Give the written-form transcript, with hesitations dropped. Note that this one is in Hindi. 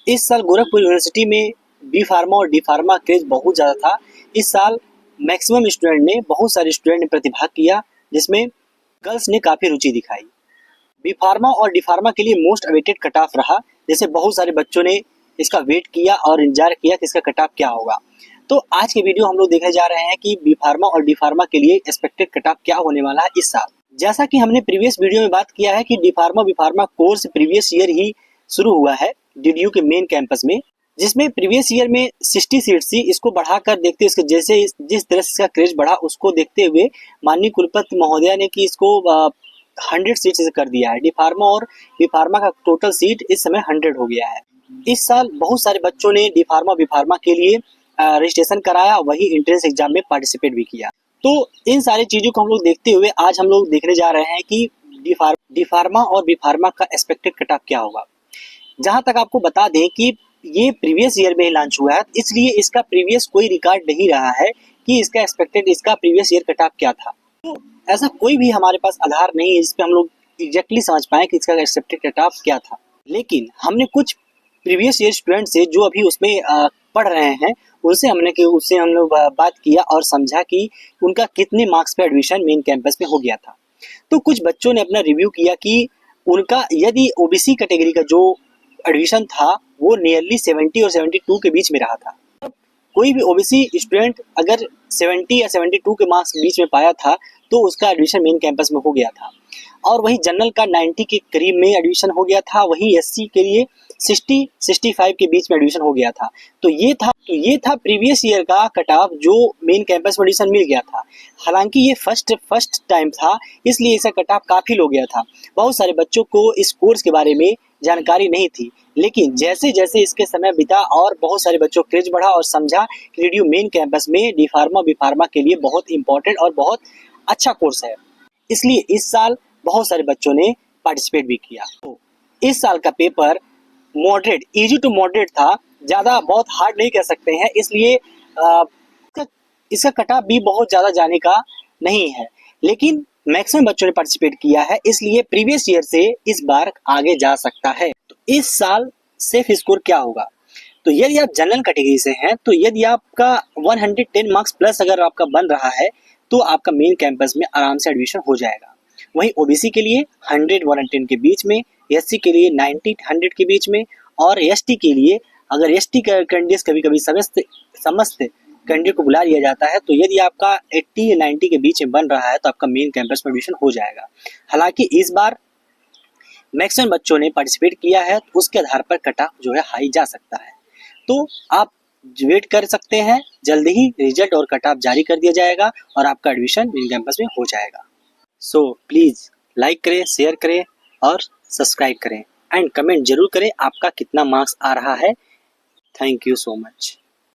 इस साल गोरखपुर यूनिवर्सिटी में बी फार्मा और डी फार्मा क्रेज बहुत ज़्यादा था। इस साल मैक्सिमम स्टूडेंट ने बहुत सारे स्टूडेंट ने प्रतिभाग किया, जिसमें गर्ल्स ने काफ़ी रुचि दिखाई। बी फार्मा और डी फार्मा के लिए मोस्ट अवेटेड कट ऑफ रहा, जैसे बहुत सारे बच्चों ने इसका वेट किया और इंतजार किया कि इसका कट ऑफ क्या होगा। तो आज के वीडियो हम लोग देखने जा रहे हैं कि बी फार्मा और डी फार्मा के लिए एक्सपेक्टेड कट ऑफ क्या होने वाला है इस साल। जैसा कि हमने प्रीवियस वीडियो में बात किया है कि D pharma B pharma course previous year ही शुरू हुआ है डीडीयू के मेन कैंपस में, जिसमें प्रीवियस ईयर में 60 सीट्स थी। इसको बढ़ाकर देखते इसके जैसे जिस तरह से इसका क्रेज बढ़ा उसको देखते हुए माननीय कुलपति महोदया ने कि इसको 100 सीट्स से कर दिया है। डी फार्मा और बी फार्मा का टोटल सीट इस समय 100 हो गया है। इस साल बहुत सारे बच्चों ने डी फार्मा बी फार्मा के लिए रजिस्ट्रेशन कराया, वही एंट्रेंस एग्जाम में पार्टिसिपेट भी किया। तो इन सारी चीज़ों को हम लोग देखते हुए आज हम लोग देखने जा रहे हैं कि डी फार्मा और बी फार्मा का एक्सपेक्टेड कट ऑफ क्या होगा। जहां तक आपको बता दें कि ये प्रीवियस ईयर में ही लॉन्च हुआ है, इसलिए इसका प्रीवियस कोई रिकॉर्ड नहीं रहा है कि इसका एक्सपेक्टेड इसका प्रीवियस ईयर कट ऑफ क्या था। तो ऐसा कोई भी हमारे पास आधार नहीं है जिसपे हम लोग एग्जैक्टली समझ पाए कि इसका एक्सपेक्टेड कट ऑफ क्या था। लेकिन हमने कुछ प्रीवियस ईयर स्टूडेंट से जो अभी उसमें पढ़ रहे हैं उससे हम लोग बात किया और समझा कि उनका कितने मार्क्स पे एडमिशन मेन कैंपस में हो गया था। तो कुछ बच्चों ने अपना रिव्यू किया कि उनका यदि ओबीसी कैटेगरी का जो एडमिशन था वो नियरली 70 और 72 के बीच में रहा था। कोई भी ओबीसी स्टूडेंट अगर 70 या 72 के मार्क्स बीच में पाया था तो उसका एडमिशन मेन कैंपस में हो गया था। और वही जनरल का 90 के करीब में एडमिशन हो गया था, वही एससी के लिए 60-65 के बीच में एडमिशन हो गया था। तो ये था प्रीवियस ईयर का कट ऑफ जो मेन कैंपस में एडमिशन मिल गया था। हालांकि ये फर्स्ट टाइम था, इसलिए इसका कट ऑफ काफ़ी लो गया था। बहुत सारे बच्चों को इस कोर्स के बारे में जानकारी नहीं थी, लेकिन जैसे जैसे इसके समय बीता और बहुत सारे बच्चों का क्रेज बढ़ा और समझा कि डीडीयू मेन कैंपस में डी फार्मा बी फार्मा के लिए बहुत इंपॉर्टेंट और बहुत अच्छा कोर्स है, इसलिए इस साल बहुत सारे बच्चों ने पार्टिसिपेट भी किया। तो इस साल का paper moderate, easy to moderate था, ज़्यादा बहुत हार्ड नहीं कह सकते हैं, इसलिए इसका कट ऑफ भी बहुत ज़्यादा जाने का नहीं है। लेकिन मैक्सिमम बच्चों ने पार्टिसिपेट किया है, इसलिए प्रीवियस ईयर से इस बार आगे जा सकता है। तो इस साल सेफ स्कोर क्या होगा? तो यदि आप जनरल कैटेगरी से हैं तो यदि आपका 110 मार्क्स प्लस अगर आपका बन रहा है तो आपका मेन कैंपस में आराम से एडमिशन हो जाएगा। वहीं ओबीसी के लिए 100-110 के बीच में, एससी के लिए 90-100 के बीच में, और एसटी के लिए अगर एसटी कैंडिडेट्स कभी कभी समस्त कैंडिडेट को बुला लिया जाता है तो यदि आपका 80 या 90 के बीच में बन रहा है तो आपका मेन कैंपस में एडमिशन हो जाएगा। हालांकि इस बार मैक्सिमम बच्चों ने पार्टिसिपेट किया है तो उसके आधार पर कट ऑफ जो है हाई जा सकता है। तो आप वेट कर सकते हैं, जल्दी ही रिजल्ट और कट ऑफ जारी कर दिया जाएगा और आपका एडमिशन मेन कैंपस में हो जाएगा। सो प्लीज़ लाइक करें, शेयर करें और सब्सक्राइब करें एंड कमेंट जरूर करें आपका कितना मार्क्स आ रहा है। Thank you so much.